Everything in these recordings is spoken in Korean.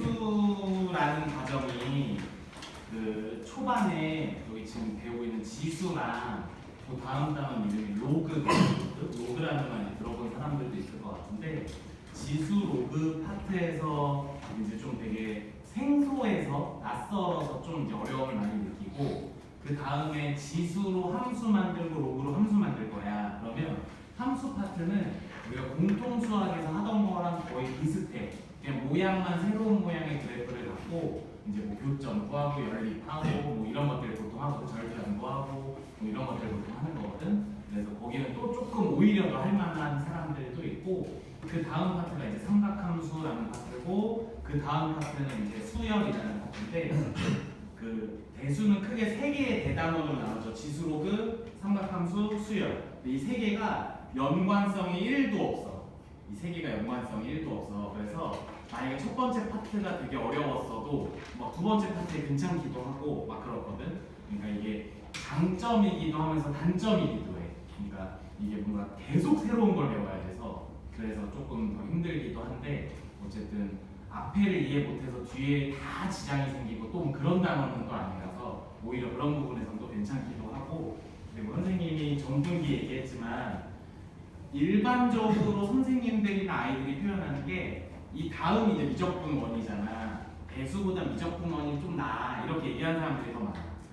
대수라는 과정이 그 초반에 여기 지금 배우고 있는 지수랑 그 다음 단원 이름이 로그라는 말 들어본 사람들도 있을 것 같은데 지수 로그 파트에서 이제 좀 되게 생소해서 낯설어서 좀 이제 어려움을 많이 느끼고 그 다음에 지수로 함수 만들고 로그로 함수 만들 거야. 그러면 함수 파트는 우리가 공통수학에서 하던 거랑 거의 비슷해. 그냥 모양만 새로운 모양의 그래프를 갖고 이제 뭐 교점 구하고 연립하고 뭐 이런 것들 보통 하고 절편 구하고 뭐 이런 것들 보통 하는 거거든. 그래서 거기는 또 조금 오히려 더 할만한 사람들도 있고 그 다음 파트가 이제 삼각함수라는 파트고 그 다음 파트는 이제 수열이라는 파트인데 그 대수는 크게 세 개의 대단원으로 나눠져. 지수, 로그, 삼각함수, 수열. 이 세 개가 연관성이 1도 없어. 이 세 개가 연관성이 1도 없어. 그래서 만약에 첫 번째 파트가 되게 어려웠어도 막 두 번째 파트에 괜찮기도 하고 막 그렇거든. 그러니까 이게 장점이기도 하면서 단점이기도 해. 그러니까 이게 뭔가 계속 새로운 걸 배워야 돼서 그래서 조금 더 힘들기도 한데 어쨌든 앞에를 이해 못해서 뒤에 다 지장이 생기고 또 그런 단어는 또 아니라서 오히려 그런 부분에서는 또 괜찮기도 하고 그리고 선생님이 전분기 얘기했지만 일반적으로 선생님들이나 아이들이 표현하는 게 이 다음이 이제 미적분원이잖아. 대수보다 미적분원이 좀 나아 이렇게 얘기하는 사람들이 더 많아.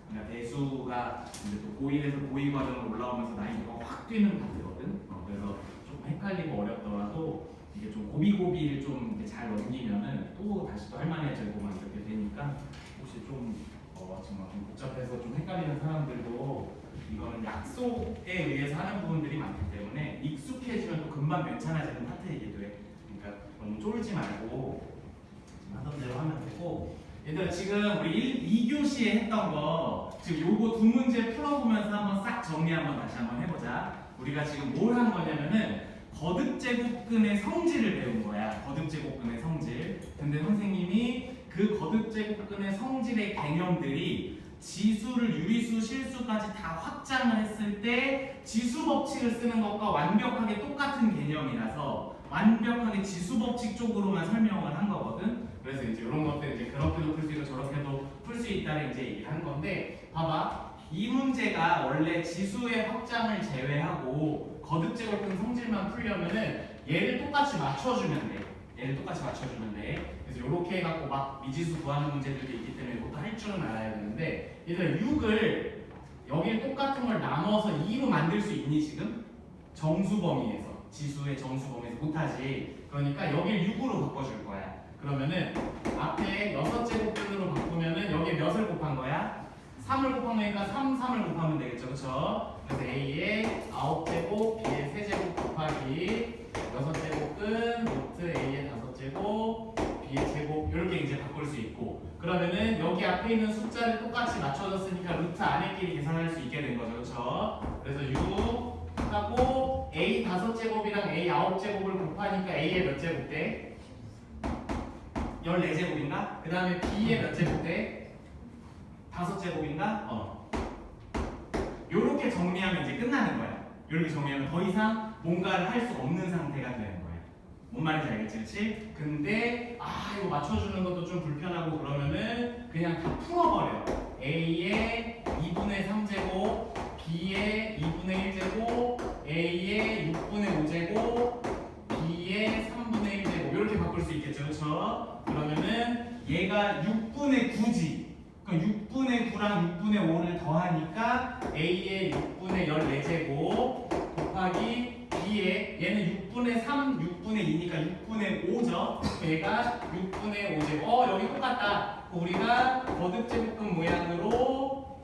그러니까 대수가 이제 또 고1에서 고2 과정으로 올라오면서 나이가 확 뛰는 파트거든. 그래서 조금 헷갈리고 어렵더라도 이게 좀 고비고비를 좀 잘 넘기면은 또 다시 또 할만해지고 막 이렇게 되니까 혹시 좀 정말 좀 복잡해서 좀 헷갈리는 사람들도 이거는 약속에 의해서 하는 부분들이 많기 때문에 익숙해지면 또 금방 괜찮아지는 파트이기도 해. 그러니까 너무 쫄지 말고 하던 대로 하면 되고 얘들아 지금 우리 2교시에 했던 거 지금 요거 두 문제 풀어보면서 한번 싹 정리 한번 다시 한번 해보자. 우리가 지금 뭘 한 거냐면은 거듭제곱근의 성질을 배운 거야. 거듭제곱근의 성질. 근데 선생님이 그 거듭제곱근의 성질의 개념들이 지수를 유리수, 실수까지 다 확장을 했을 때 지수 법칙을 쓰는 것과 완벽하게 똑같은 개념이라서 완벽하게 지수 법칙 쪽으로만 설명을 한 거거든. 그래서 이제 이런 것들 이제 그렇게도 풀 수 있고 저렇게도 풀 수 있다는 이제 얘기를 한 건데 봐봐. 이 문제가 원래 지수의 확장을 제외하고 거듭제곱근 성질만 풀려면은 얘를 똑같이 맞춰주면 돼. 얘를 똑같이 맞춰주면 돼. 그래서 이렇게 해갖고 막 미지수 구하는 문제들도 있기 때문에 이것도 할 줄은 알아야 되는데 얘들아 6을 여기 똑같은 걸 나눠서 2로 만들 수 있니 지금? 정수 범위에서 지수의 정수 범위에서 못하지. 그러니까 여기를 6으로 바꿔줄 거야. 그러면은 앞에 6제곱근으로 바꾸면은 여기에 몇을 곱한 거야? 3을 곱한 거니까 3을 곱하면 되겠죠. 그쵸? 그래서 A의 9제곱, B의 3제곱 곱하기 6제곱근, 루트 A의 5제곱, B의 제곱 이렇게 이제 바꿀 수 있고 그러면은 여기 앞에 있는 숫자를 똑같이 맞춰줬으니까 루트 안에끼리 계산할 수 있게 된 거죠. 그쵸? 그래서 6 하고 A 5제곱이랑 A 9제곱을 곱하니까 A의 몇 제곱 돼? 14제곱인가? 그 다음에 B의 몇 제곱 돼? 5제곱인가? 요렇게 정리하면 이제 끝나는 거야. 요렇게 정리하면 더 이상 뭔가를 할 수 없는 상태가 되는 거야. 뭔 말인지 알겠지? 그치? 근데 이거 맞춰주는 것도 좀 불편하고 그러면은 그냥 다 풀어버려. A의 2분의 3제곱, B의 2분의 1제곱, A의 6분의 5제곱, B의 3분의 1제곱 이렇게 바꿀 수 있겠죠? 그쵸? 그러면은 얘가 6분의 9지. 그럼 6분의 9랑 6분의 5를 더하니까 A의 6분의 14제곱 곱하기 B의 얘는 6분의 3, 6분의 2니까 6분의 5죠. 얘가 6분의 5제곱. 여기 똑같다. 우리가 거듭제곱근 모양으로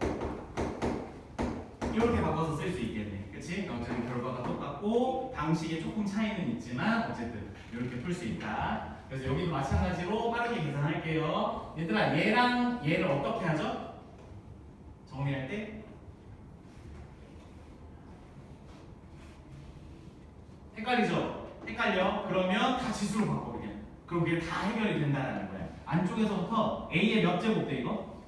이렇게 바꿔서 쓸 수 있겠네. 그치? 어쨌든 결과가 똑같고 방식에 조금 차이는 있지만 어쨌든 이렇게 풀 수 있다. 그래서 여기도 마찬가지로 빠르게 계산할게요. 얘들아 얘랑 얘를 어떻게 하죠? 정리할 때 헷갈리죠? 헷갈려? 그러면 다 지수로 바꿔 그냥. 그럼 그게 다 해결이 된다는 거야. 안쪽에서부터 A의 몇 제곱 돼 이거?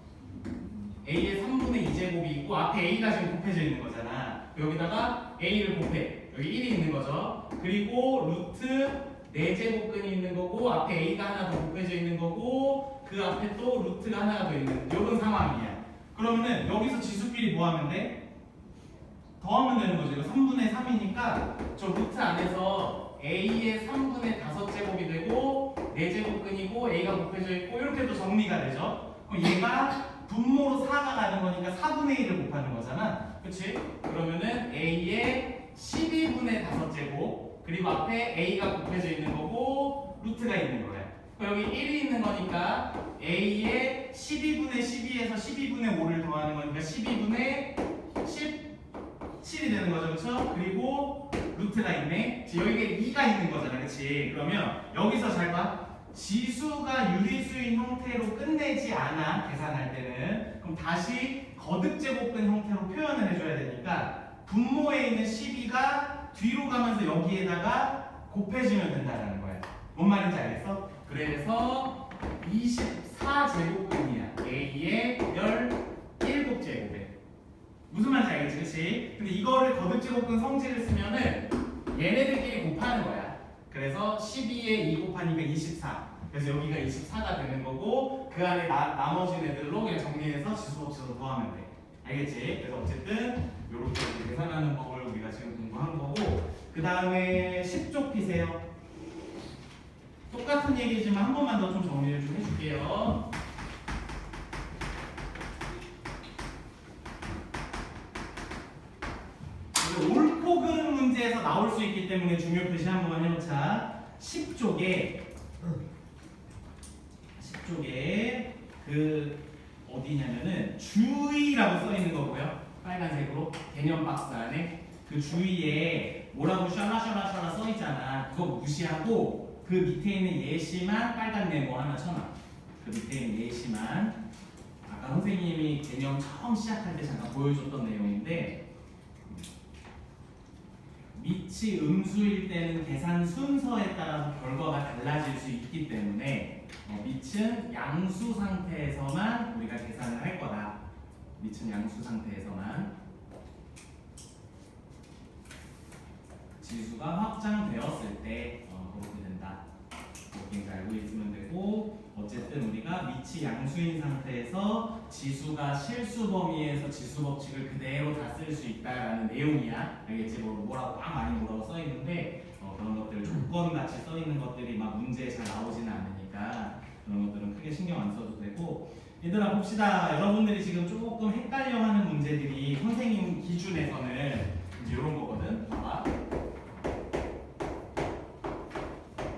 A의 3분의 2제곱이 있고 앞에 A가 지금 곱해져 있는 거잖아. 여기다가 A를 곱해. 여기 1이 있는 거죠. 그리고 루트 4제곱근이 있는 거고 앞에 A가 하나 더 곱해져 있는 거고 그 앞에 또 루트가 하나가 더 있는 이런 상황이야. 그러면은 여기서 지수끼리 뭐 하면 돼? 더하면 되는 거죠. 이거 3분의 3이니까 저 루트 안에서 a의 3분의 5제곱이 되고 4제곱근이고 a가 곱해져 있고 이렇게 또 정리가 되죠. 그럼 얘가 분모로 4가 가는 거니까 4분의 1을 곱하는 거잖아. 그치? 그러면은 a의 12분의 5제곱 그리고 앞에 a가 곱해져 있는 거고 루트가 있는 거야. 여기 1이 있는 거니까 a의 12분의 12에서 12분의 5를 더하는 거니까 12분의 17이 되는 거죠. 그렇죠? 그리고 루트가 있네. 여기에 2가 있는 거잖아. 그렇지? 그러면 여기서 잘 봐. 지수가 유리수인 형태로 끝내지 않아. 계산할 때는. 그럼 다시 거듭제곱근 형태로 표현을 해줘야 되니까 분모에 있는 12가 뒤로 가면서 여기에다가 곱해지면 된다는 거야. 뭔 말인지 알겠어? 그래서 24제곱근이야. a의 17제곱에. 무슨 말인지 알겠지? 그치? 근데 이거를 거듭제곱근 성질을 쓰면은 얘네들끼리 곱하는 거야. 그래서 12에 2 곱하니까 24. 그래서 여기가 24가 되는 거고 그 안에 나머지 애들로 그냥 정리해서 지수법칙으로 더하면 돼. 알겠지? 그래서 어쨌든 요렇게 계산하는 법을 우리가 지금 공부한 거고 그 다음에 10쪽 피세요. 똑같은 얘기지만 한 번만 더 좀 정리를 좀 해줄게요. 옳고 그른 문제에서 나올 수 있기 때문에 중요 표시 한번 해놓자. 10쪽에 그 어디냐면은 주의라고 써 있는 거고요. 빨간색으로 개념 박스 안에 그 주의에 뭐라고 샤라샤라샤라 써 있잖아. 그거 무시하고 그 밑에 있는 예시만 빨간 네모 하나 쳐놔. 그 밑에 있는 예시만 아까 선생님이 개념 처음 시작할 때 잠깐 보여줬던 내용인데 밑이 음수일 때는 계산 순서에 따라서 결과가 달라질 수 있기 때문에 밑은 양수 상태에서만 우리가 계산을 할 거다. 밑은 양수 상태에서만 지수가 확장되었을 때 그렇게 된다. 이렇게 알고 있으면 되고 어쨌든 우리가 밑이 양수인 상태에서 지수가 실수 범위에서 지수 법칙을 그대로 다 쓸 수 있다라는 내용이야. 알겠지? 뭐라고 막 많이 뭐라고 써 있는데 그런 것들 조건 같이 써 있는 것들이 막 문제에 잘 나오지는 않으니까 그런 것들은 크게 신경 안 써도 되고 얘들아 봅시다. 여러분들이 지금 조금 헷갈려하는 문제들이 선생님 기준에서는 이제 이런 거거든. 봐봐.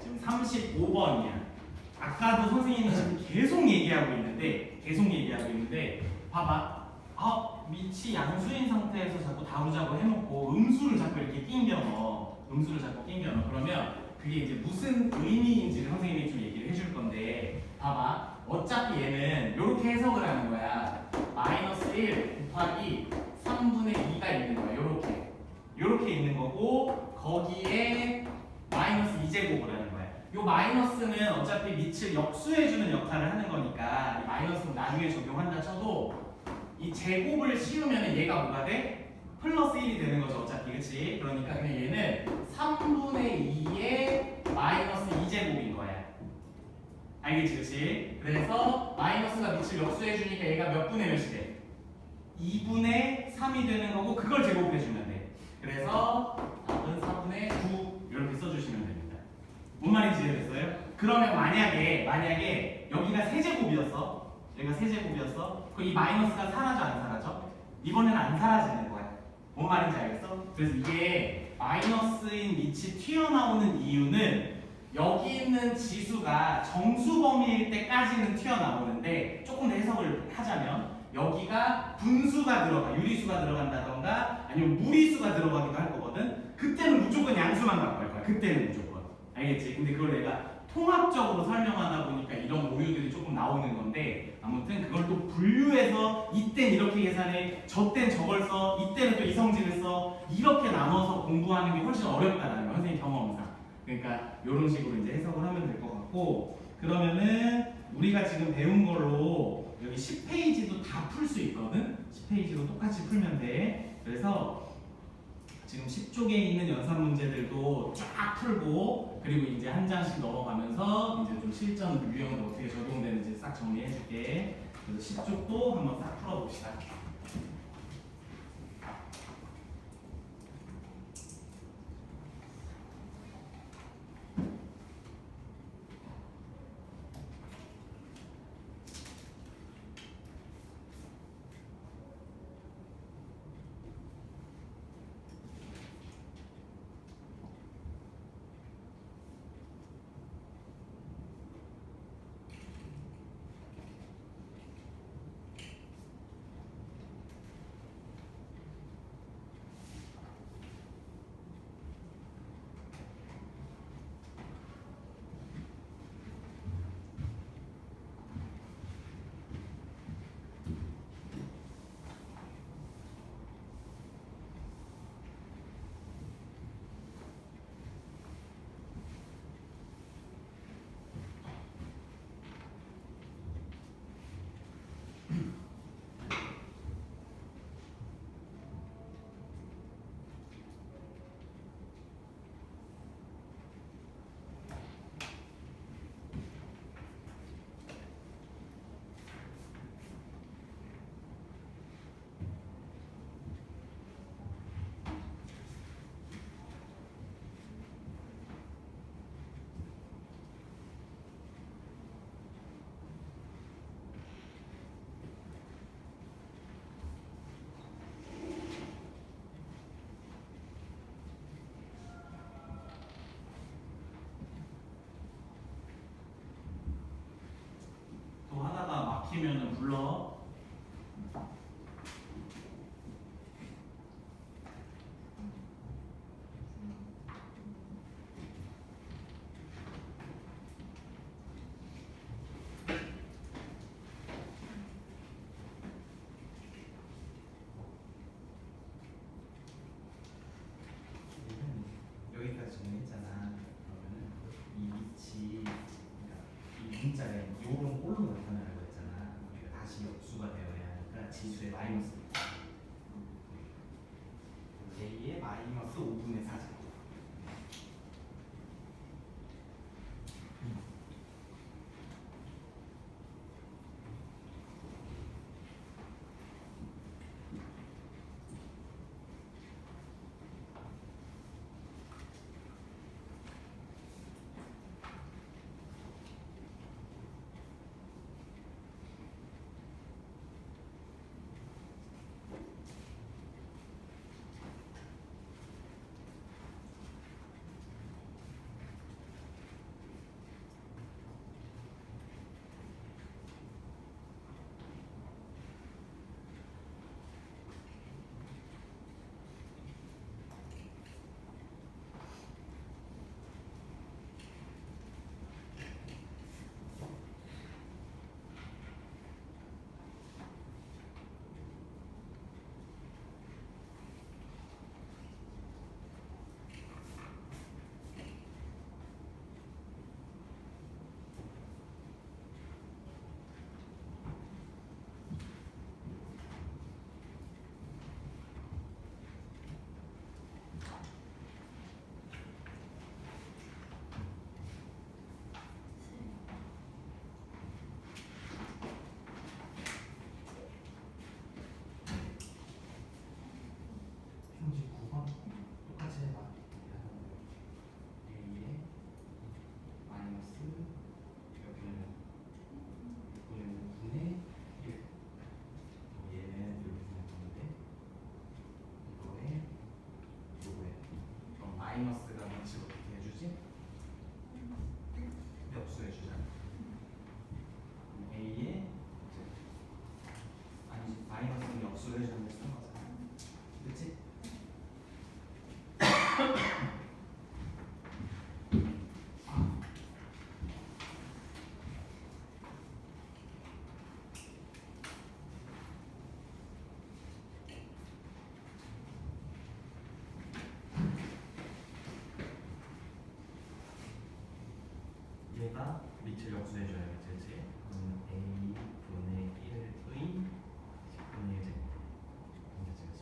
지금 35번이야. 아까도 선생님이 지금 계속 얘기하고 있는데 봐봐. 밑이 양수인 상태에서 자꾸 다루자고 해놓고 음수를 자꾸 이렇게 낑겨 넣어. 그러면 그게 이제 무슨 의미인지를 선생님이 좀 얘기를 해줄 건데 봐봐. 어차피 얘는 이렇게 해석을 하는 거야. 마이너스 1 곱하기 3분의 2가 있는 거야. 요렇게 있는 거고 거기에 마이너스 2제곱을 하는 거야. 요 마이너스는 어차피 밑을 역수해주는 역할을 하는 거니까 이 마이너스는 나중에 적용한다 쳐도 이 제곱을 씌우면 얘가 뭐가 돼? 플러스 1이 되는 거죠 어차피. 그치? 그러니까 그냥 얘는 3분의 2의 마이너스 2제곱인 거야. 알겠지? 그치? 그래서 마이너스가 밑을 역수해주니까 얘가 몇 분의 몇이 돼? 2분의 3이 되는 거고 그걸 제곱해주면 돼. 그래서 답은 4분의 9 이렇게 써주시면 됩니다. 뭔 말인지 이해됐어요? 그러면 만약에 여기가 세제곱이었어. 여기가 세제곱이었어. 그럼 이 마이너스가 사라져 안 사라져? 이번에는 안 사라지는 거야. 뭔 말인지 알겠어? 그래서 이게 마이너스인 밑이 튀어나오는 이유는 여기 있는 지수가 정수 범위일 때까지는 튀어나오는데 조금 더 해석을 하자면 여기가 분수가 들어가, 유리수가 들어간다던가 아니면 무리수가 들어가기도 할 거거든. 그때는 무조건 양수만 갖고 할 거야. 그때는 무조건. 알겠지? 근데 그걸 내가 통합적으로 설명하다 보니까 이런 오류들이 조금 나오는 건데 아무튼 그걸 또 분류해서 이땐 이렇게 계산해, 저땐 저걸 써, 이때는 또 이성질을 써 이렇게 나눠서 공부하는 게 훨씬 어렵다라는 거 선생님 경험상. 그러니까 이런 식으로 이제 해석을 하면 될 것 같고 그러면은 우리가 지금 배운 걸로 여기 10페이지도 다 풀 수 있거든. 10페이지도 똑같이 풀면 돼. 그래서 지금 10쪽에 있는 연산 문제들도 쫙 풀고 그리고 이제 한 장씩 넘어가면서 이제 좀 실전 유형도 어떻게 적용되는지 싹 싹 정리해 줄게. 그래서 10쪽도 한번 싹 풀어봅시다. 또 하다가 막히면은 불러. 여기까지 정리했잖아. 그러면은 이 위치, 그러니까 이 문자에 요런 꼴로 나타나는 거 있잖아. 우리가 다시 역수가 되어야 하니까 지수의 마이너스 A의 마이너스 5분의 4. 형식 9번 똑같이 해봐. A의 마이너스 여기는 6분의 5분의 1. 얘는 이렇게 생겼는데 이거에 요거에 그럼 마이너스가 위치 어떻게 해주지? 역수해주잖아. A의 아니지, 마이너스는 역수를 해주는데 쓴 거잖아. 그치? 얘가 밑을 역수해줘야겠지, 그치? 그러면 A분의 1의 10분의 1 제곱. 그치, 그치?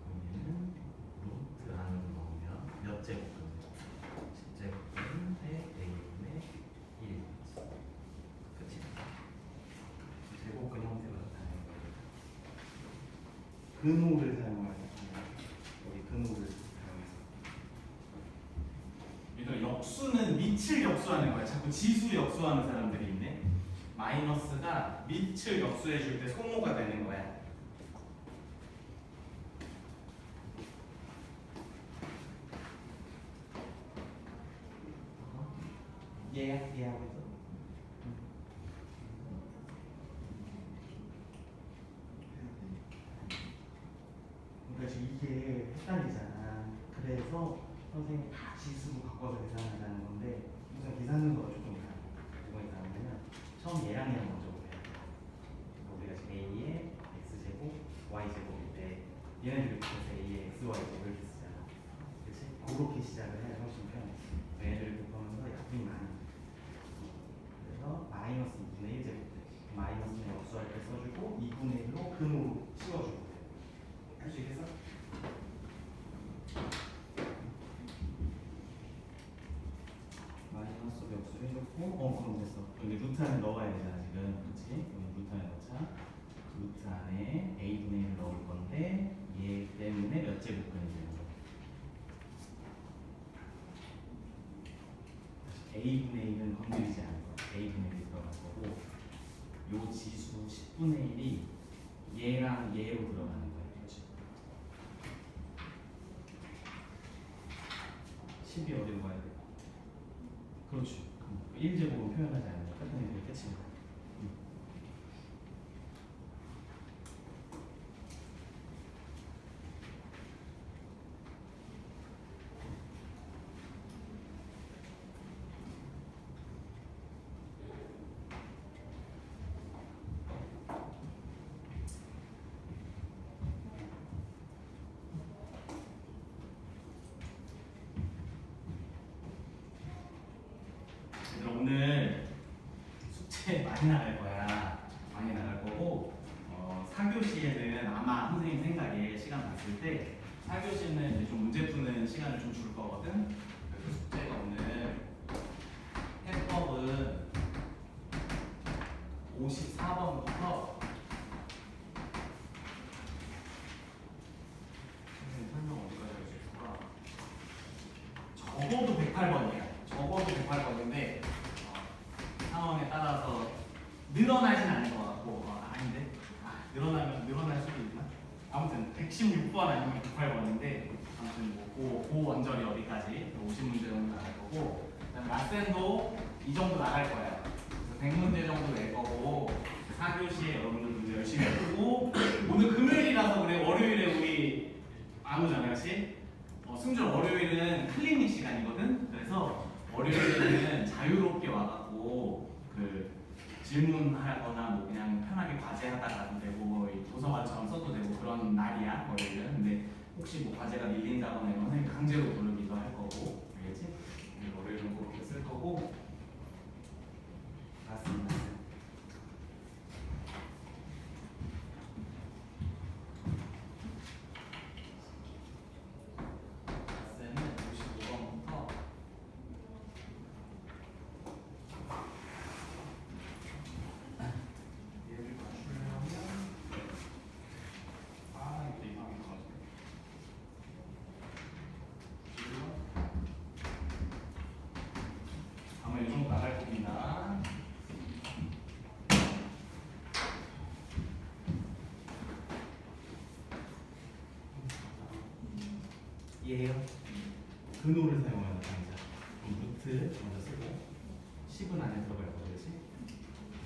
그럼 얘는 루트 안으로 넣으면 몇 제곱분? 10제곱분의 A분의 1. 그치? 근호를 사용하는 거예요. 여기 근호를 사용해서. 얘들아 역수는 밑을 역수하는 거야. 자꾸 지수 역수하는 사람들이 있네. 마이너스가 밑을 역수해 줄 때 소모가 되는 거야. 얘하고 있어. 그러니까 지금 이게 헷갈리잖아. 그래서 선생님이 다 지수로 바꿔서 계산하자는 건데 우선 계산 순서가 조금 이상해. 뭐가 이상하냐면 처음 얘랑 먼저 보여야 돼. 우리가 지금 A의 X제곱, Y제곱인데 얘네들이 붙여서 A의 XY제곱을 이렇게 쓰잖아. 그치? 그렇게 시작을 해야 훨씬 편해. 얘네들을 곱하면서 약분이 많이 돼. 그래서 마이너스 2분의 1제곱 마이너스는 역수할 때 써주고 2분의 1로 근으로 씌워주고 할 수 있겠어? 마이너스 역수를 해줬고 그럼 됐어. 여기 루트 안에 넣어야 되잖아 지금. 그치? 여기 루트 안에 넣자. 루트 안에 a분의 1을 넣을 건데 얘 때문에 몇 제곱근이 되는 거야? a분의 1은 건드리지 않을 거야. a분의 1이 들어갈 거고 요 지수 10분의 1이 얘랑 얘로 들어가는 거야. 그렇지? 10이 어디로 가야 돼? 그렇지. 1제곱은 표현하지 않으면 끝내는 게 끝이야. 오늘 숙제 많이 나갈 거야. 많이 나갈 거고 4교시에는 아마 선생님 생각에 시간 봤을 때 4교시는 이제 좀 문제 푸는 시간을 좀 줄 거거든. 그래서 숙제가 오늘 해법은 54번부터 선생님 설명 어디까지 할 수 있을까? 적어도 108번이야. 적어도 108번인데 상황에 따라서 늘어나진 않을 것 같고 아닌데 늘어나면 늘어날 수도 있나? 아무튼 116번 아니면 108번인데 아무튼 고 원절이 어디까지 50문제 정도 나갈 거고 그다음에 라센도 이 정도 나갈 거야. 그래서 100문제 정도 낼 거고 4교시에 여러분들 문제 열심히 풀고 오늘 금요일이라서 그래. 월요일에 우리 안 오잖아, 그렇지? 승준 월요일은 클리닉 시간이거든. 그래서 월요일에는 자유롭게 와갖고 그 질문하거나 뭐 그냥 편하게 과제하다 가도 되고 뭐 도서관처럼 써도 되고 그런 날이야 월요일은. 근데 혹시 뭐 과제가 밀린다거나 이런 건 강제로 부르기도 할 거고, 알겠지? 월요일은 그렇게 쓸 거고. 맞습니다. 쌤은 55번부터 얘를 맞추려면 이거 이상하게 나왔네. 아마 이 정도 나갈 겁니다. 이해해요? 근호를 사용하는 강좌. 루트 먼저 쓰고 10은 안에 들어갈 거지.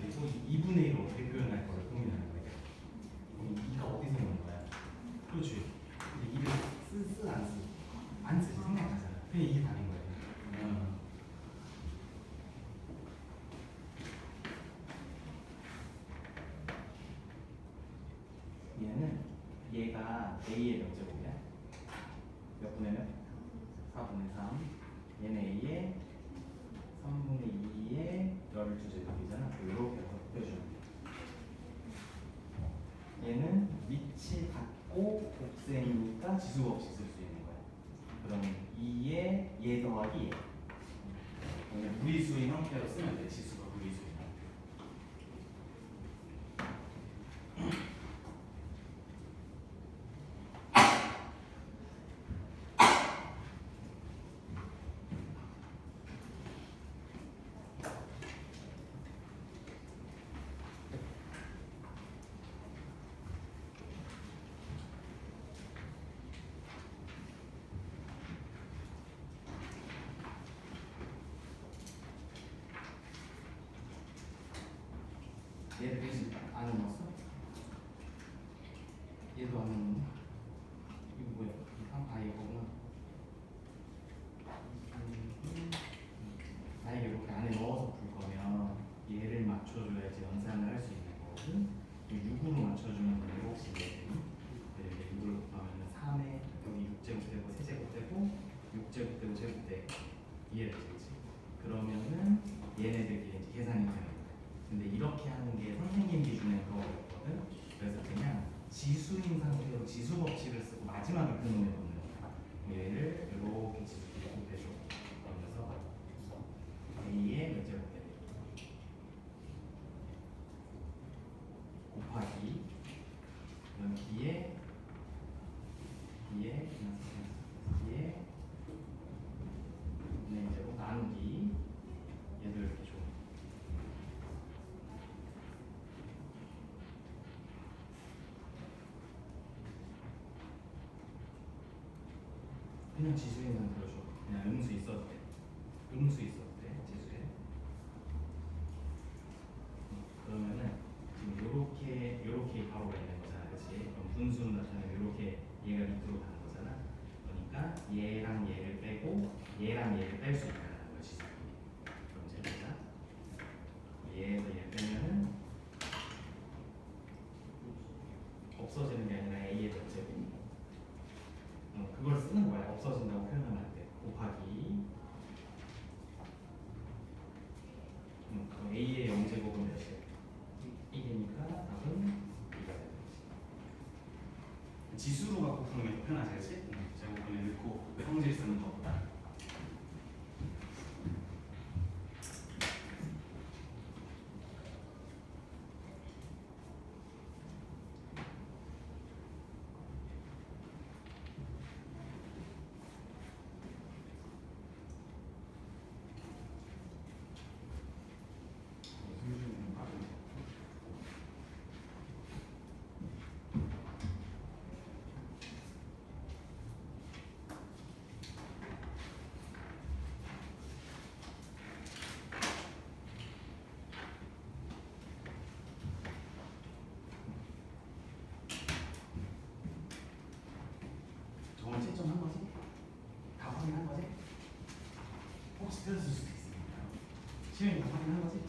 그리고 2분의 1을 어떻게 표현할 거를 고민하는 거예요. 그럼 2가 어디서 오는 거야? 그렇지. 근데 2를 쓰 안 쓰? 안 쓰지. 생각하잖아. 그냥 이게 답인 거예요. 얘는 얘가 A의 몇 제곱이야? 몇 분의 몇? 4분의 3. 얘는 A의 3분의 2의 12제곱이잖아. 이렇게 해서 곱해주면 돼. 얘는 위치 같고 곱셈이니까 지수가 없이 쓸 수 있는 거야. 그러면 2의 얘 더하기 얘. 그러면 무리수의 형태로 쓰면 돼. 지수가 무리수의 형태. 얘를 대신 안에 넣었어? 얘도 안에 넣었네? 이거 뭐야? 이거구나. 만약에 이렇게 안에 넣어서 풀 거면 얘를 맞춰줘야지 연산을 할 수 있는 거거든. 6으로 맞춰주면 7시 얘들이 6을 곱하면 3에 여기 6제곱 되고 세제곱 되고 6제곱 되고 제곱 되고 이해되지? 그러면은 얘네들끼리 이제 계산이 되는 거야. 근데 이렇게 하는 게 선생님 기준에 더 어렵거든. 그래서 그냥 지수인 상태로 지수 법칙을 쓰고 마지막에 근놈에 넣는 거야. 얘를 이렇게 지수끼리 곱해줘. 그러면서 A의 몇 제곱 되는 곱하기 그다음 B의 B의 네, 이제 나누기 얘도 이렇게 줘. 그냥 지수인 상태로 줘. 그냥 음수 있어도 돼. 음수 있어도 돼. 지수에. 그러면은 지금 요렇게 바로가 있는 거잖아, 그렇지? 그럼 분수는 나타나면 요렇게 얘가 밑으로 가는 거잖아. 그러니까 얘랑 얘를 빼고 얘랑 얘를 뺄 수 있다는 거야, 지수. 그럼 이제 보자. 얘에서 얘 빼면은 없어지는 게 아니라 A의 몇 제곱. 그걸 쓰는 거야. 없어진다고 표현하면 안 돼. 곱하기 그럼 A의 0제곱은 몇이야? 1이니까 답은 2가 되는 거지. 지수로 갖고 푸는 게 더 편하지, 그렇지? 제곱분에 넣고 성질 쓰는 것보다. 승준이는 빠르네. 저건 채점한 거지? 다 확인한 거지? 혹시 틀렸을 수도 있으니까. 시현이 다 확인한 거지?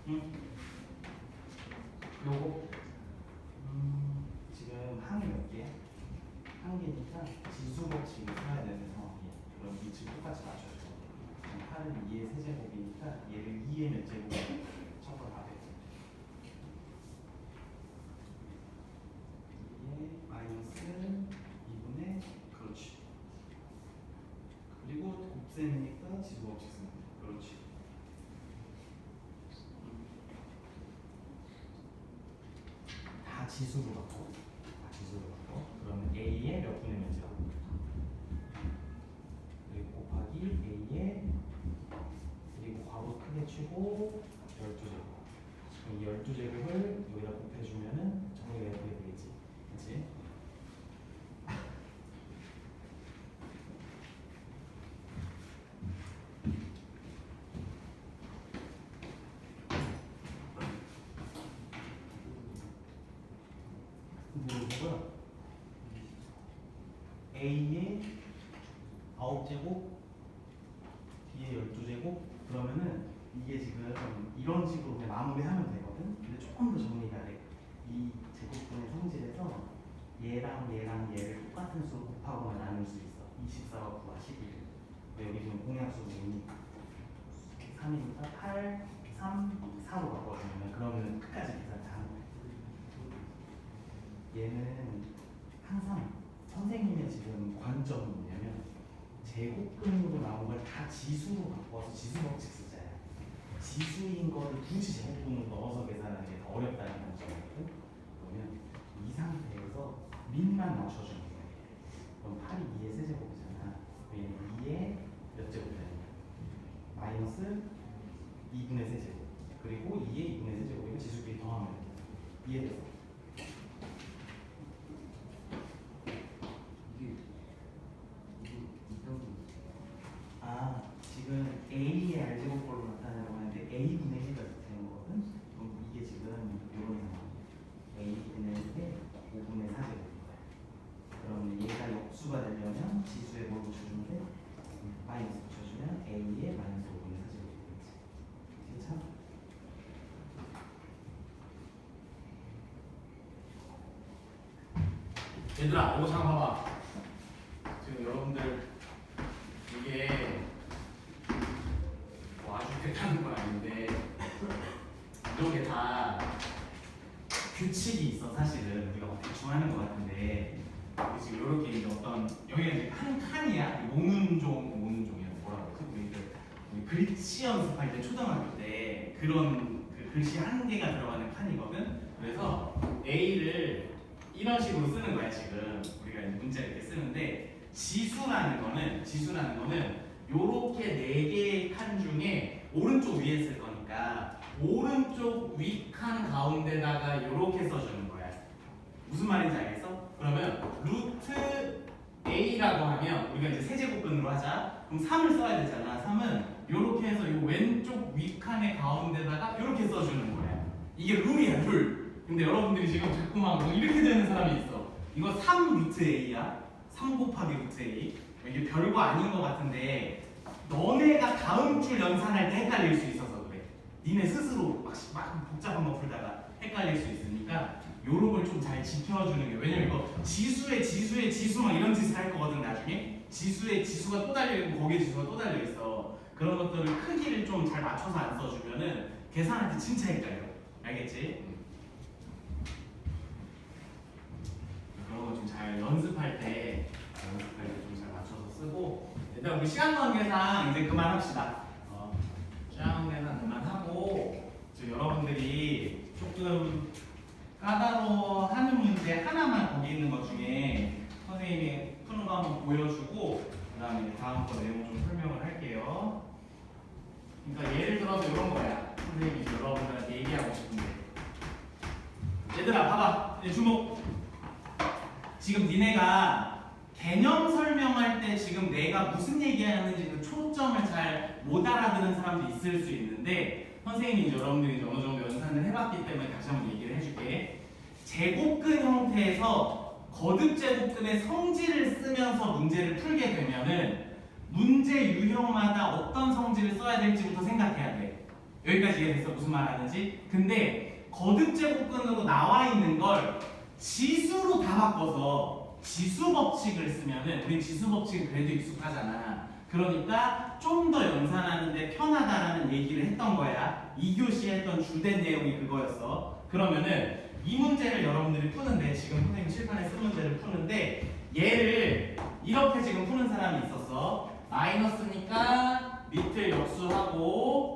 응? 요거 지금 항이 몇 개야? 한 개니까 지수 법칙을 써야 되는 상황이야. 그럼 위치 똑같이 맞춰줘. 8은 2의 세제곱이니까 얘를 2의 몇 제곱 척을 하래. 2의 마이너스 2분의 그렇지. 그리고 곱셈이니까 지수 법칙 쓰면 돼. 그렇지. 다 지수로 바꿔. 다 지수로 바꿔. 그러면 A의 몇 분의 몇 제곱? 그리고 곱하기 A의 그리고 괄호 크게 치고 12제곱. 그럼 이 12제곱을 여기다 곱해주면은 정리가 이렇게 되겠지. 그치? 뭐야? A의 9제곱 B의 12제곱 그러면은 이게 지금 이런 식으로 그냥 마무리하면 되거든. 근데 조금 더 정리가 돼. 이 제곱분의 성질에서 얘랑 얘를 똑같은 수로 곱하거나 나눌 수 있어. 24와 9와 11. 여기 지금 공약수로 있으니까 3이니까 8, 3, 4로 바꿔주면 그러면 끝까지 계산 다 하는 거야. 얘는 항상 선생님의 지금 관점은 뭐냐면 제곱근으로 나온 걸 다 지수로 바꿔서 지수 법칙 쓰잖아요. 지수인 거를 굳이 제곱근으로 넣어서 계산하는 게 더 어렵다는 관점이거든. 그러면 이 상태에서 민만 맞춰주는 거예요. 그럼 8이 2의 세제곱이잖아. 얘는 2의 몇 제곱 되는 거야? 마이너스 2분의 세제곱. 그리고 2의 2분의 세제곱이니까 지수끼리 더하면 돼. 이해됐어? 얘들아, 이거 잠깐 봐봐. 지금 여러분들 이게 뭐 아주 대단한 건 아닌데 이런 게 다 규칙이 있어. 사실은 우리가 막 대충 하는 것 같은데 지금 이렇게 이제 어떤 여기가 이제 한 칸이야. 모눈종이야 뭐라고 그러지? 우리 글씨 연습할 때 초등학교 때 그런 그 글씨 한 개가 들어가는 칸이거든. 그래서 A를 이런 식으로 쓰는 거야. 지금 우리가 이제 문자 이렇게 쓰는데 지수라는 거는 요렇게 네 개의 칸 중에 오른쪽 위에 쓸 거니까 오른쪽 위 칸 가운데다가 요렇게 써주는 거야. 무슨 말인지 알겠어? 그러면 루트 A라고 하면 우리가 이제 세제곱근으로 하자. 그럼 3을 써야 되잖아. 3은 요렇게 해서 요 왼쪽 위 칸의 가운데다가 요렇게 써주는 거야. 이게 룰이야, 룰. 근데 여러분들이 지금 자꾸 막 뭐 이렇게 되는 사람이 있어. 이거 3 루트 A야. 3 곱하기 루트 A. 이게 별거 아닌 것 같은데 너네가 다음 줄 연산할 때 헷갈릴 수 있어서 그래. 니네 스스로 막 복잡한 거 풀다가 헷갈릴 수 있으니까 요런 걸 좀 잘 지켜주는 게. 왜냐면 이거 지수에 지수 막 이런 짓을 할 거거든. 나중에 지수에 지수가 또 달려있고 거기에 지수가 또 달려있어. 그런 것들을 크기를 좀 잘 맞춰서 안 써주면은 계산할 때 진짜 헷갈려. 알겠지? 그런 거 좀 잘 연습할 때 좀 잘 맞춰서 쓰고. 일단 우리 시간 관계상 이제 그만합시다. 시간 관계상 그만하고 지금 여러분들이 조금 까다로워하는 문제 하나만 거기 있는 것 중에 선생님이 푸는 거 한번 보여주고 그 다음에 다음 거 내용 좀 설명을 할게요. 그러니까 예를 들어서 이런 거야. 선생님이 여러분들한테 얘기하고 싶은데 얘들아 봐봐. 이제 주목. 지금 니네가 개념 설명할 때 지금 내가 무슨 얘기하는지 그 초점을 잘 못 알아듣는 사람도 있을 수 있는데 선생님이 여러분들이 어느 정도 연산을 해봤기 때문에 다시 한번 얘기를 해줄게. 제곱근 형태에서 거듭제곱근의 성질을 쓰면서 문제를 풀게 되면은 문제 유형마다 어떤 성질을 써야 될지부터 생각해야 돼. 여기까지 이해됐어? 무슨 말 하는지? 근데 거듭제곱근으로 나와 있는 걸 지수로 다 바꿔서 지수 법칙을 쓰면은 우린 지수 법칙은 그래도 익숙하잖아. 그러니까 좀 더 연산하는데 편하다라는 얘기를 했던 거야. 2교시에 했던 주된 내용이 그거였어. 그러면은 이 문제를 여러분들이 푸는데 지금 선생님 칠판에 쓴 문제를 푸는데 얘를 이렇게 지금 푸는 사람이 있었어. 마이너스니까 밑을 역수하고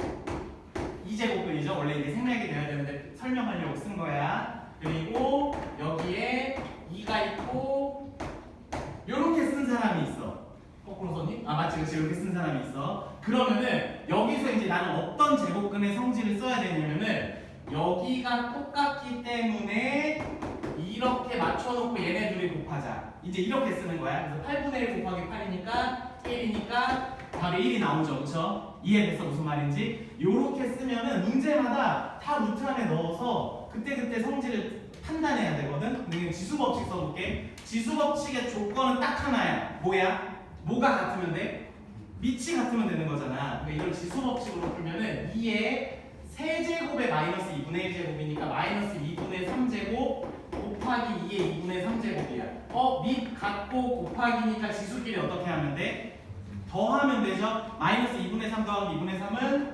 2제곱근이죠. 원래 이게 생략이 돼야 되는데 설명하려고 쓴 거야. 그리고 여기에 2가 있고 요렇게 쓴 사람이 있어. 거꾸로 썼니? 아 맞지, 그치. 이렇게 쓴 사람이 있어. 그러면은 여기서 이제 나는 어떤 제곱근의 성질을 써야 되냐면은 여기가 똑같기 때문에 이렇게 맞춰놓고 얘네 둘이 곱하자. 이제 이렇게 쓰는 거야. 그래서 8분의 1 곱하기 8이니까 1이니까 답이 1이 나오죠. 그쵸? 이해됐어? 무슨 말인지? 요렇게 쓰면은 문제마다 다 루트 안에 넣어서 그때그때 성질을 판단해야 되거든? 근데 지수 법칙 써볼게. 지수 법칙의 조건은 딱 하나야. 뭐야? 뭐가 같으면 돼? 밑이 같으면 되는 거잖아. 그러니까 이걸 지수 법칙으로 풀면은 2의 세제곱의 마이너스 2분의 1제곱이니까 마이너스 2분의 3제곱 곱하기 2의 2분의 3제곱이야. 밑 같고 곱하기니까 지수끼리 어떻게 하면 돼? 더하면 되죠? 마이너스 2분의 3 더하기 2분의 3은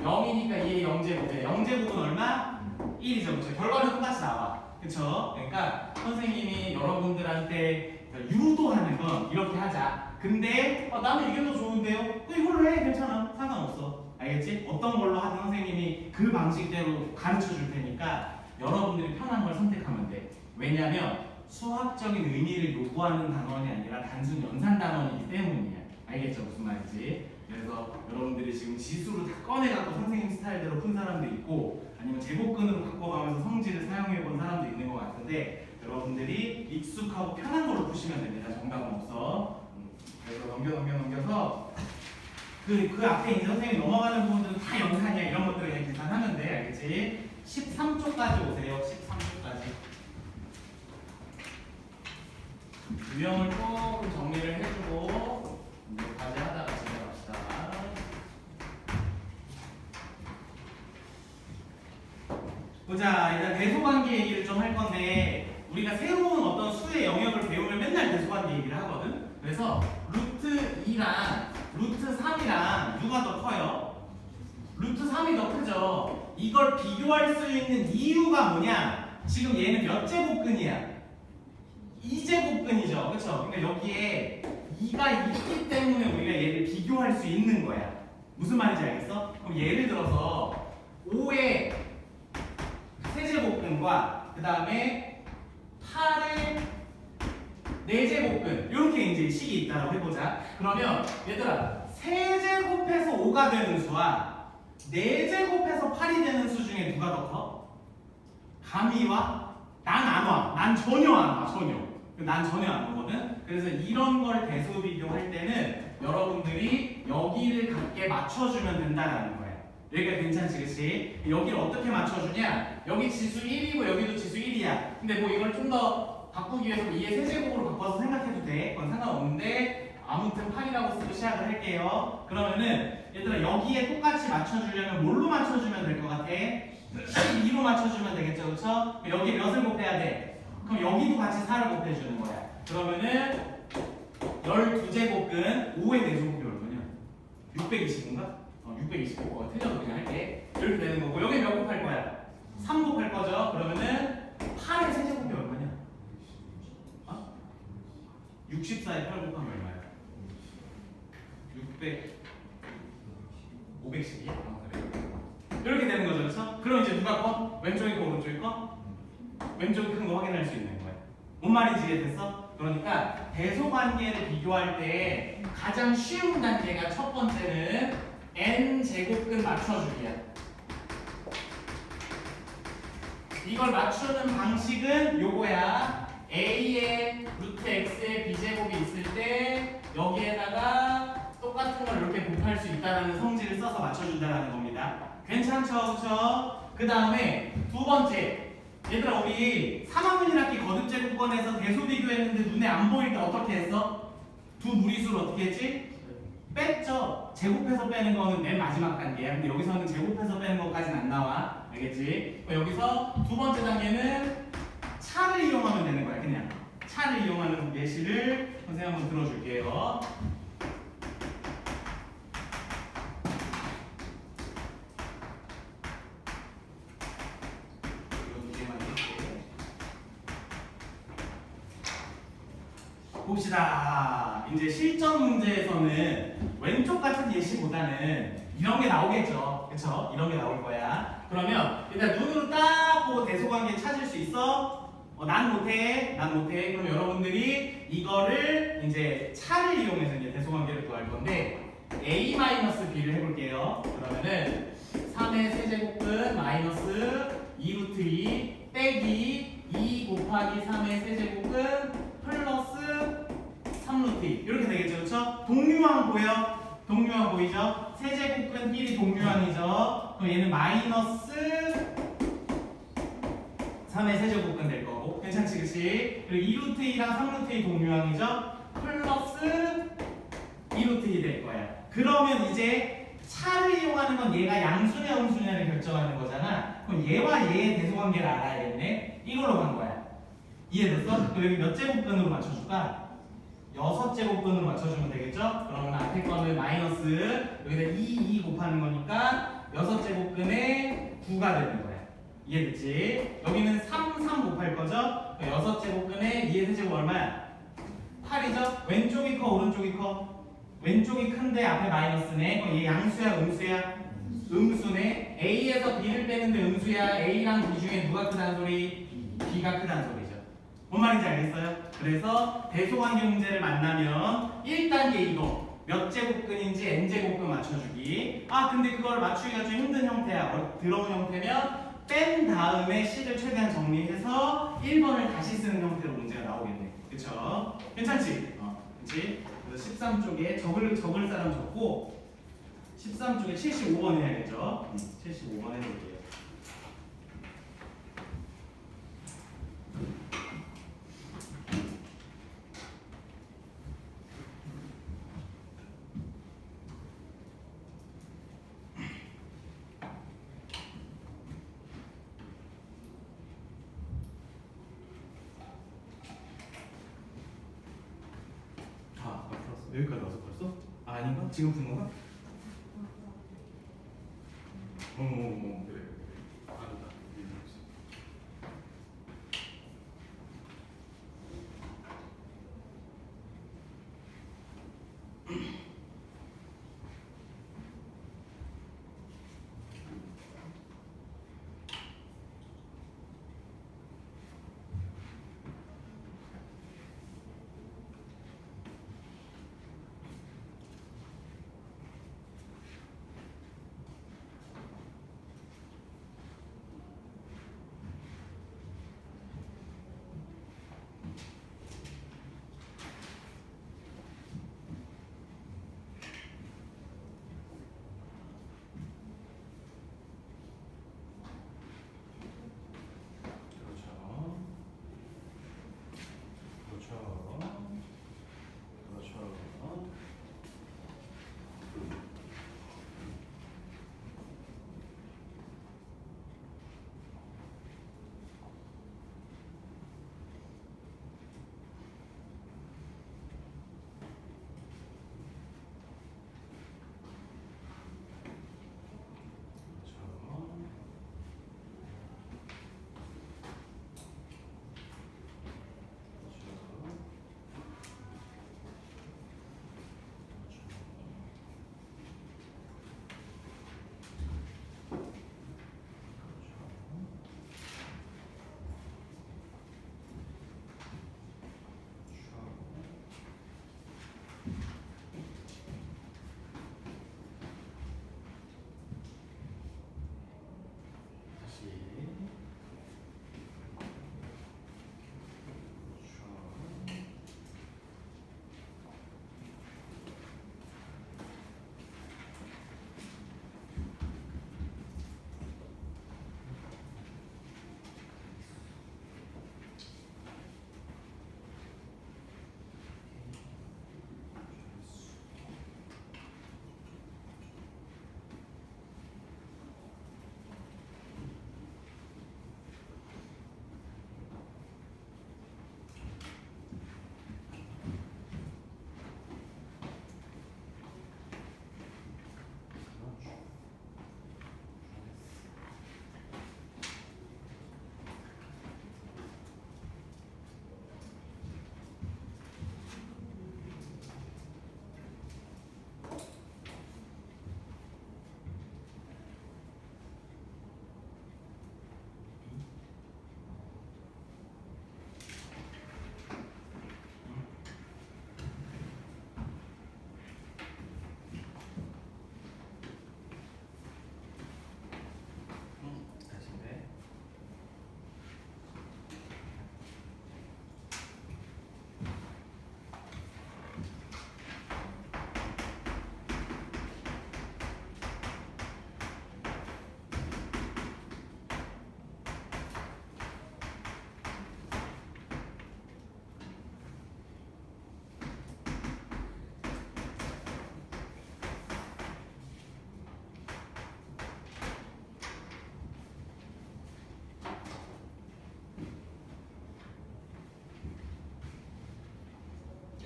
0이니까 2의 0제곱이야. 0제곱은 얼마? 1이죠. 그렇죠? 결과는 똑같이 나와. 그쵸? 그러니까 선생님이 여러분들한테 유도하는 건 이렇게 하자. 근데 나는 이게 더 좋은데요? 또 이걸로 해. 괜찮아. 상관없어. 알겠지? 어떤 걸로 하든 선생님이 그 방식대로 가르쳐 줄 테니까 여러분들이 편한 걸 선택하면 돼. 왜냐면 수학적인 의미를 요구하는 단원이 아니라 단순 연산 단원이기 때문이야. 알겠죠? 무슨 말인지. 그래서 여러분들이 지금 지수로 다 꺼내갖고 선생님 스타일대로 푼 사람도 있고 아니면 제곱근으로 바꿔가면서 성질을 사용해본 사람도 있는 것 같은데 여러분들이 익숙하고 편한 걸로 푸시면 됩니다. 정답은 없어. 그래서 넘겨서 그 앞에 이제 선생님이 넘어가는 부분들은 다 연산이야. 이런 것들을 그냥 계산하면 돼. 알겠지? 13초까지 오세요. 13초까지. 유형을 조금 정리를 해주고 이제까지 하다가 진행합시다. 보자. 일단 대소관계 얘기를 좀 할 건데 우리가 새로운 어떤 수의 영역을 배워 그래서 루트 2랑 루트 3이랑 누가 더 커요? 루트 3이 더 크죠. 이걸 비교할 수 있는 이유가 뭐냐? 지금 얘는 몇 제곱근이야? 2제곱근이죠. 그렇죠? 그러니까 여기에 2가 있기 때문에 우리가 얘를 비교할 수 있는 거야. 무슨 말인지 알겠어? 그럼 예를 들어서 5의 세제곱근과 그 다음에 8의 4제곱근 이렇게 이제 식이 있다고 해보자. 그러면 얘들아 세제곱해서 5가 되는 수와 4제곱해서 8이 되는 수 중에 누가 더 커? 감이 와? 난 안 와. 난 전혀 안 와. 난 전혀 안 오거든. 그래서 이런 걸 대수 비교할 때는 여러분들이 여기를 갖게 맞춰주면 된다라는 거야. 여기가 괜찮지, 그치? 여기를 어떻게 맞춰주냐? 여기 지수 1이고 여기도 지수 1이야. 근데 뭐 이걸 좀 더 바꾸기 위해서 2의 세제곱으로 바꿔서 생각해도 돼. 그건 상관없는데 아무튼 8이라고 쓰고 시작을 할게요. 그러면은 얘들아 여기에 똑같이 맞춰주려면 뭘로 맞춰주면 될 것 같아? 12로 맞춰주면 되겠죠, 그렇죠? 여기 몇을 곱해야 돼? 그럼 여기도 같이 4를 곱해주는 거야. 그러면은 12제곱근 5의 4제곱이 얼마냐? 620인가? 625가 틀려도 그냥 할게. 이렇게 되는 거고 여기 몇 곱할 거야? 3 곱할 거죠? 그러면은 8의 세제곱이 얼마냐? 64에 8 곱하면 얼마야? 510이야? 그래. 이렇게 되는 거죠, 그렇죠? 그럼 이제 누가 커? 왼쪽이 커, 오른쪽이 커? 왼쪽이 큰 거 확인할 수 있는 거야. 뭔 말인지 이해됐어? 그러니까 대소관계를 비교할 때 가장 쉬운 단계가 첫 번째는 n 제곱근 맞춰주기야. 이걸 맞추는 방식은 요거야. a에 루트 x의 b제곱이 있을 때 여기에다가 똑같은 걸 이렇게 곱할 수 있다는 성질을 써서 맞춰준다는 겁니다. 괜찮죠? 그쵸? 그 다음에 두 번째, 얘들아 우리 3학년 1학기 거듭제곱권에서 대소 비교했는데 눈에 안 보일 때 어떻게 했어? 두 무리수를 어떻게 했지? 뺐죠. 제곱해서 빼는 거는 맨 마지막 단계야. 근데 여기서는 제곱해서 빼는 것까지는 안 나와. 알겠지? 여기서 두 번째 단계는 차를 이용하면 되는 거야. 그냥 차를 이용하는 예시를 선생님 한번 들어줄게요. 봅시다. 이제 실전 문제에서는 왼쪽 같은 예시보다는 이런 게 나오겠죠. 그쵸? 이런 게 나올 거야. 그러면 일단 눈으로 딱 보고 대소관계 찾을 수 있어? 난 못해. 그럼 여러분들이 이거를 이제 차를 이용해서 이제 대소관계를 구할 건데 a-b를 해볼게요. 그러면은 3의 세제곱근 마이너스 2루트 2 빼기 2 곱하기 3의 세제곱근 플러스 3루트 2 이렇게 되겠죠, 그렇죠? 동류항 보여? 동류항 보이죠? 세제곱근 1이 동류항이죠. 그럼 얘는 마이너스 3의 세제곱근 될 거고, 괜찮지, 그치? 그리고 2루트 2랑 3루트 2 동류항이죠? 플러스 2루트 2 될 거야. 그러면 이제 차를 이용하는 건 얘가 양수냐 음수냐를 결정하는 거잖아. 그럼 얘와 얘의 대소관계를 알아야겠네. 이걸로 간 거야. 이해됐어? 그럼 여기 몇 제곱근으로 맞춰줄까? 6제곱근으로 맞춰주면 되겠죠? 그러면 앞에 거는 마이너스 여기다 2 곱하는 거니까 6제곱근에 9가 되는 거야. 이해됐지? 여기는 3 곱할 거죠? 6제곱근에 2의 세제곱 얼마야? 8이죠? 왼쪽이 커 오른쪽이 커? 왼쪽이 큰데 앞에 마이너스네. 그럼 얘 양수야 음수야? 음수네. A에서 B를 빼는데 음수야. A랑 B 중에 누가 크다는 소리? B가 크다는 소리죠. 뭔 말인지 알겠어요? 그래서 대소관계 문제를 만나면 1단계 이거 몇 제곱근인지 n제곱근 맞춰주기. 근데 그걸 맞추기가 좀 힘든 형태야. 더러운 형태면 뺀 다음에 식을 최대한 정리해서 1번을 다시 쓰는 형태로 문제가 나오겠네. 그쵸? 괜찮지? 그치? 그래서 13쪽에 적을 사람 적고 13쪽에 75번 해야겠죠? 75번 해볼게요. 여기까지 와서 벌써? 아, 아닌가? 지금 푼 건가? 그래. 아니다.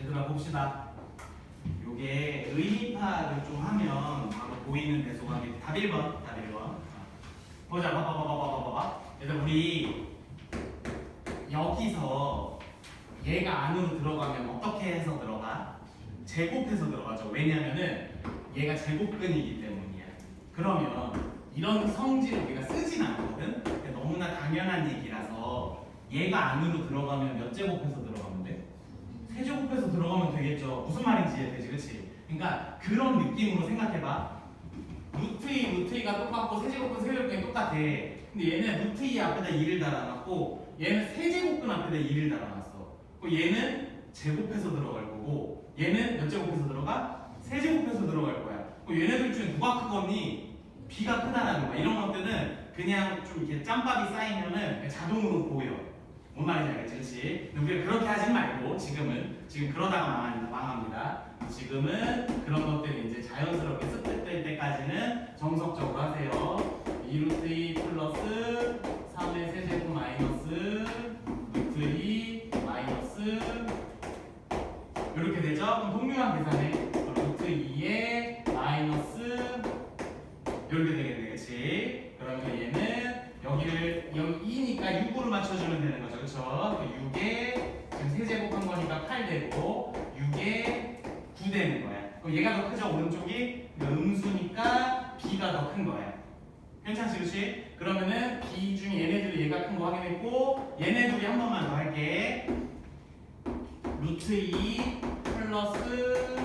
얘들아 봅시다. 요게 의미파를 좀 하면 바로 보이는 배수관계 답 1번. 답 1번. 보자. 봐봐. 얘들 우리 여기서 얘가 안으로 들어가면 어떻게 해서 들어가? 제곱해서 들어가죠. 왜냐면은 얘가 제곱근이기 때문이야. 그러면 이런 성질을 우리가 쓰진 않거든. 너무나 당연한 얘기라서 얘가 안으로 들어가면 몇 제곱해서 들어가면 돼? 세제곱해서 들어가면 되겠죠. 무슨 말인지 이해되지, 그치? 그러니까 그런 느낌으로 생각해봐. 루트 2, 루트 2가 똑같고 세제곱근, 세제곱근이 똑같아. 근데 얘는 루트 2 앞에다 2를 달아놨고 얘는 세제곱근 앞에다 2를 달아놨어. 얘는 제곱해서 들어갈 거고 얘는 몇 제곱해서 들어가? 세제곱해서 들어갈 거야. 얘네들 중에 누가 크거니? B가 크다라는 거야. 이런 것들은 그냥 좀 이렇게 짬밥이 쌓이면은 자동으로 보여. 뭔 말인지 알겠지, 그렇지? 근데 우리가 그렇게 하지 말고 지금 그러다가 망합니다. 지금은 그런 것들이 이제 자연스럽게 습득될 때까지는 정석적으로 하세요. 2루트 2 플러스 3의 세제곱 마이너스 루트 2 마이너스 이렇게 되죠? 그럼 동류한 계산해. 그렇죠? 6에 지금 세제곱한 거니까 8 되고 6에 9 되는 거야. 그럼 얘가 더 크죠? 오른쪽이 음수니까 b가 더 큰 거야. 괜찮지, 그렇지? 그러면은 b 중에 얘네들이 얘가 큰 거 확인했고 얘네들이 한 번만 더 할게. 루트 2 플러스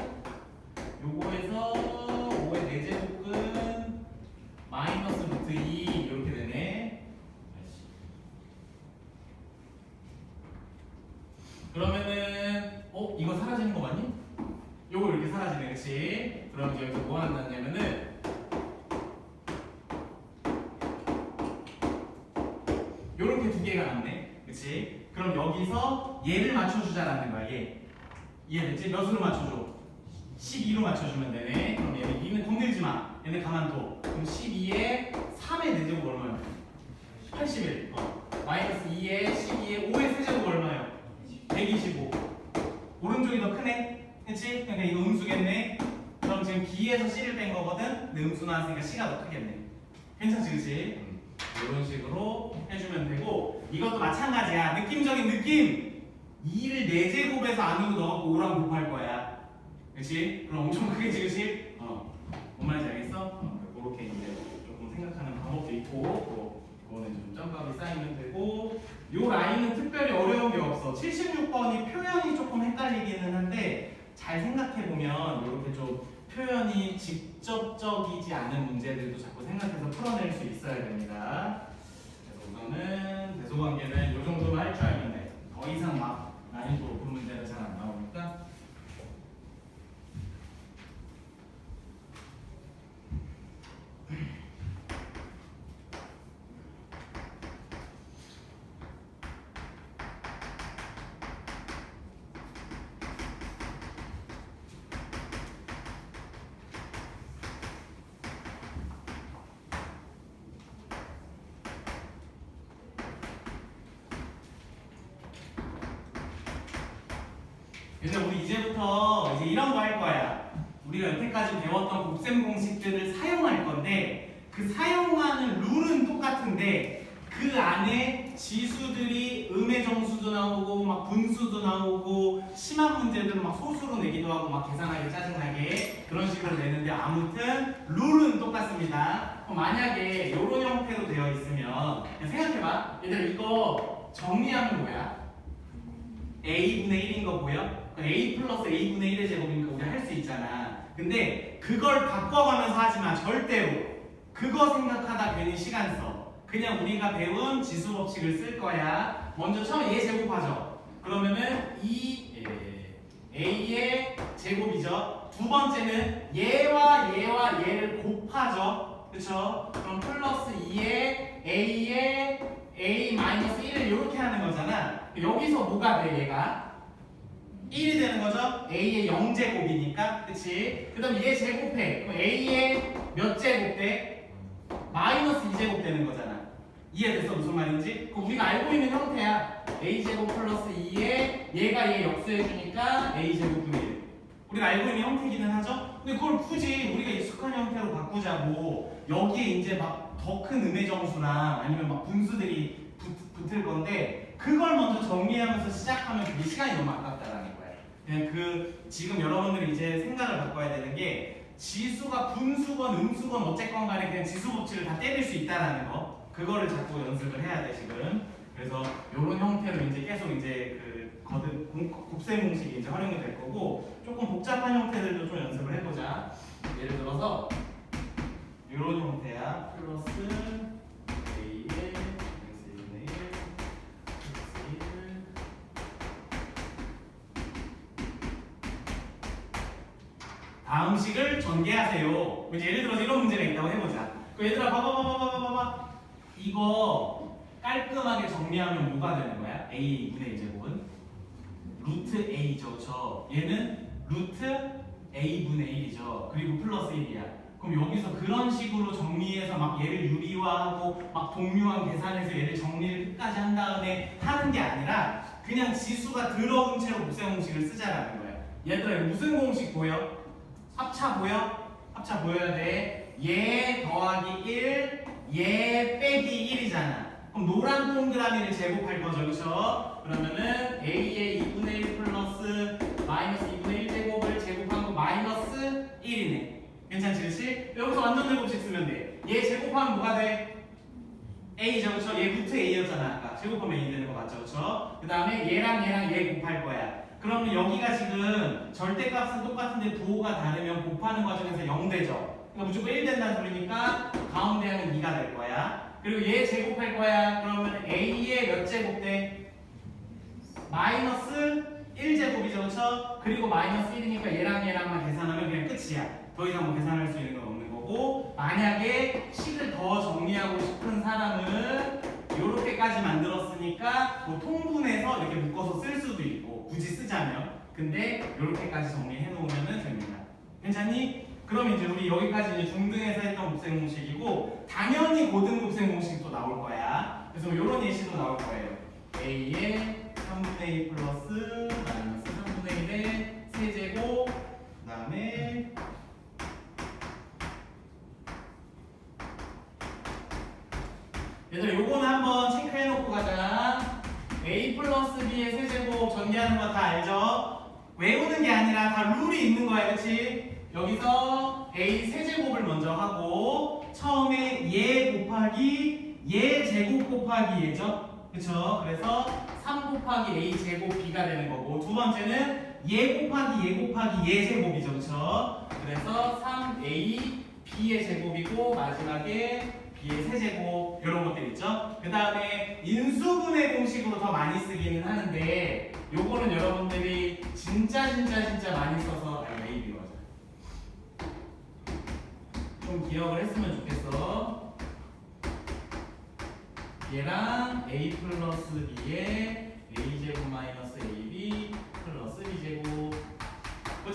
요거에서 5의 4제곱근 마이너스 루트 2 이렇게 되네. 그러면은 이거 사라지는 거 맞니? 요거 이렇게 사라지네, 그치? 그럼 이제 여기서 뭐 한다냐면은 요렇게 두 개가 남네, 그치? 그럼 여기서 얘를 맞춰주자라는 거야, 얘. 이해됐지? 몇으로 맞춰줘? 12로 맞춰주면 되네. 그럼 얘는 2는 건들지 마. 얘는 가만둬. 그럼 12에 3의 4제곱 얼마야? 81. 마이너스 2에 12에 5의 세제곱 얼마예요? 125. 오른쪽이 더 크네. 그치? 그러니까 이거 음수겠네. 그럼 지금 B에서 C를 뺀 거거든? 근데 음수 나왔으니까 C가 더 크겠네. 괜찮지, 그치? 이런 식으로 해주면 되고 이것도 마찬가지야. 느낌적인 느낌! 2를 4제곱에서 안으로 넣어갖고 5랑 곱할 거야. 그치? 그럼 엄청 크겠지, 그치? 뭔 말인지 알겠어? 그렇게 이제 조금 생각하는 방법도 있고 그거는 좀 점값이 쌓이면 되고 요 라인은 특별히 어려운 게 없어. 76번이 표현이 조금 헷갈리기는 한데 잘 생각해보면 이렇게 좀 표현이 직접적이지 않은 문제들도 자꾸 생각해서 풀어낼 수 있어야 됩니다. 그래서 우선은 대소관계는 이 정도만 할 줄 알면 돼. 더 이상 막 난이도 높은 문제는 잘 안 나오니까. 그래서 우리 이제부터 이제 이런 거 할 거야. 우리가 여태까지 배웠던 곱셈 공식들을 사용할 건데 그 사용하는 룰은 똑같은데 그 안에 지수들이 음의 정수도 나오고 막 분수도 나오고 심한 문제들은 막 소수로 내기도 하고 막 계산하기 짜증나게 그런 식으로 내는데 아무튼 룰은 똑같습니다. 그럼 만약에 이런 형태로 되어 있으면 그냥 생각해봐. 얘들아 이거 정리하면 뭐야? a분의 1인 거 보여? a 플러스 a분의 1의 제곱이니까 우리 할 수 있잖아. 근데 그걸 바꿔가면서 하지 마. 절대로. 그거 생각하다 괜히 시간 써. 그냥 우리가 배운 지수 법칙을 쓸 거야. 먼저 처음에 얘 제곱하죠. 그러면은 a의 제곱이죠. 두 번째는 얘와 얘를 곱하죠. 그쵸? 그럼 플러스 2에 a의 a 마이너스 1을 이렇게 하는 거잖아. 여기서 뭐가 돼 얘가? 1이 되는 거죠? a의 0제곱이니까 그치? 그 다음 얘 제곱해. 그럼 a의 몇 제곱 돼? 마이너스 2제곱 되는 거잖아. 이해됐어? 무슨 말인지? 그럼 우리가 알고 있는 형태야. a제곱 플러스 2에 얘가 얘 역수해주니까 a제곱분의 1. 우리가 알고 있는 형태기는 하죠? 근데 그걸 굳이 우리가 익숙한 형태로 바꾸자고 여기에 이제 막 더 큰 음의 정수랑 아니면 막 분수들이 붙을 건데 그걸 먼저 정리하면서 시작하면 그게 시간이 너무 아깝다라는 거예요. 그냥 지금 여러분들이 이제 생각을 바꿔야 되는 게 지수가 분수건 음수건 어쨌건 간에 그냥 지수 법칙을 다 때릴 수 있다라는 거 그거를 자꾸 연습을 해야 돼 지금. 그래서 이런 형태로 이제 계속 이제 곱셈 공식이 이제 활용이 될 거고 조금 복잡한 형태들도 좀 연습을 해보자. 예를 들어서 이런 형태야. 플러스 a의 x분의 1 다음 식을 전개하세요. 이제 예를 들어서 이런 문제가 있다고 해보자. 그 얘들아 봐봐. 이거 깔끔하게 정리하면 뭐가 되는 거야? a분의 1제곱은 루트 a죠, 그렇죠? 얘는 루트 a분의 1이죠. 그리고 플러스 1이야. 그럼 여기서 그런 식으로 정리해서 막 얘를 유리화하고 막 동류한 계산해서 얘를 정리를 끝까지 한 다음에 하는 게 아니라 그냥 지수가 들어온 채로 곱셈 공식을 쓰자라는 거야. 얘들아 무슨 공식 보여? 합차 보여? 합차 보여야 돼. 얘 더하기 1, 얘 빼기 1이잖아. 그럼 노란 동그라미를 제곱할 거죠, 그렇죠? 그러면은 a의 2분의 1 플러스 마이너스 2분의 1 제곱을 제곱한 거 마이너스 1이네. 괜찮지, 그렇지? 여기서 완전 제곱식 쓰면 돼. 얘 제곱하면 뭐가 돼? a죠, 그렇죠? 얘 루트 a였잖아. 아까 제곱하면 a 되는 거 맞죠, 그렇죠? 그 다음에 얘랑 얘 곱할 거야. 그러면 여기가 지금 절대값은 똑같은데 부호가 다르면 곱하는 과정에서 0 되죠. 그러니까 무조건 1 된다는 소리니까 가운데 하면 2가 될 거야. 그리고 얘 제곱할 거야. 그러면 a의 몇 제곱 돼? 마이너스 1제곱이죠, 그렇죠? 그리고 마이너스 1이니까 얘랑만 계산하면 그냥 끝이야. 더 이상 뭐 계산할 수 있는 건 없는 거고, 만약에 식을 더 정리하고 싶은 사람은 이렇게까지 만들었으니까 뭐 통분해서 이렇게 묶어서 쓸 수도 있고, 굳이 쓰자면. 근데 이렇게까지 정리해 놓으면 됩니다. 괜찮니? 그럼 이제 우리 여기까지 이제 중등에서 했던 곱셈 공식이고, 당연히 고등 곱셈 공식도 나올 거야. 그래서 이런 예시도 나올 거예요. a의 3분의 2 플러스 마이너스 3분의 1의 세제곱, 그 다음에 얘들아 요거는 한번 체크해놓고 가자. a 플러스 b의 세제곱 전개하는 거 다 알죠? 외우는 게 아니라 다 룰이 있는 거야, 그치? 여기서 a 세제곱을 먼저 하고 처음에 얘 곱하기 얘 제곱 곱하기 얘죠? 그쵸? 그래서 3 곱하기 a 제곱 b가 되는 거고, 두 번째는 얘 곱하기 얘 제곱이죠, 그쵸? 그래서 3a b의 제곱이고, 마지막에 b의 세제곱, 이런 것들 있죠? 그 다음에 인수분해 공식으로 더 많이 쓰기는 하는데, 요거는 여러분들이 진짜 많이 써서 a, b 맞아. 좀 기억을 했으면 좋겠어. 얘랑 a 플러스 b에 a제곱 마이너스 ab 플러스 b제곱.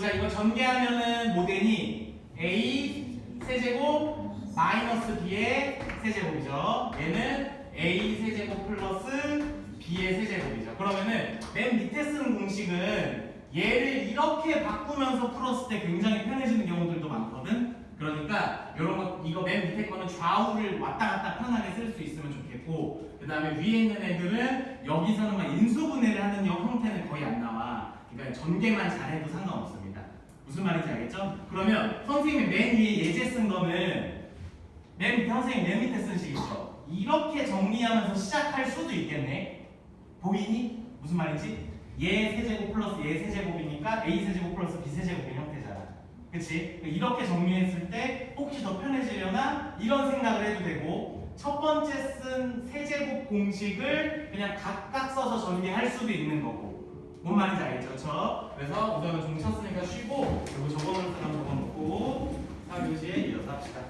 자, 이거 전개하면은 뭐 되니? a 세제곱 마이너스 b의 세제곱이죠. 얘는 a 세제곱 플러스 b의 세제곱이죠. 그러면은 맨 밑에 쓰는 공식은 얘를 이렇게 바꾸면서 풀었을 때 굉장히 편해지는 경우들도 많거든. 그러니까 이런 거, 이거 맨 밑에 거는 좌우를 왔다 갔다 편하게 쓸 수 있으면 좋겠고, 그 다음에 위에 있는 애들은 여기서는 막 인수분해를 하는 형태는 거의 안 나와. 그러니까 전개만 잘해도 상관없습니다. 무슨 말인지 알겠죠? 그러면 선생님이 맨 위에 예제 쓴 거는 선생님 맨 밑에 쓴 식 있죠? 이렇게 정리하면서 시작할 수도 있겠네. 보이니? 무슨 말인지? 얘 세제곱 플러스 얘 세제곱이니까 a 세제곱 플러스 b 세제곱의 형태잖아. 그치? 이렇게 정리했을 때 혹시 더 편해지려나? 이런 생각을 해도 되고, 첫 번째 쓴 세제곱 공식을 그냥 각각 써서 전개할 수도 있는 거고. 뭔 말인지 알겠죠? 그쵸? 그래서 우선은 종 쳤으니까 쉬고, 그리고 적어놓을 사람 적어놓고 3교시에 이어서 합시다.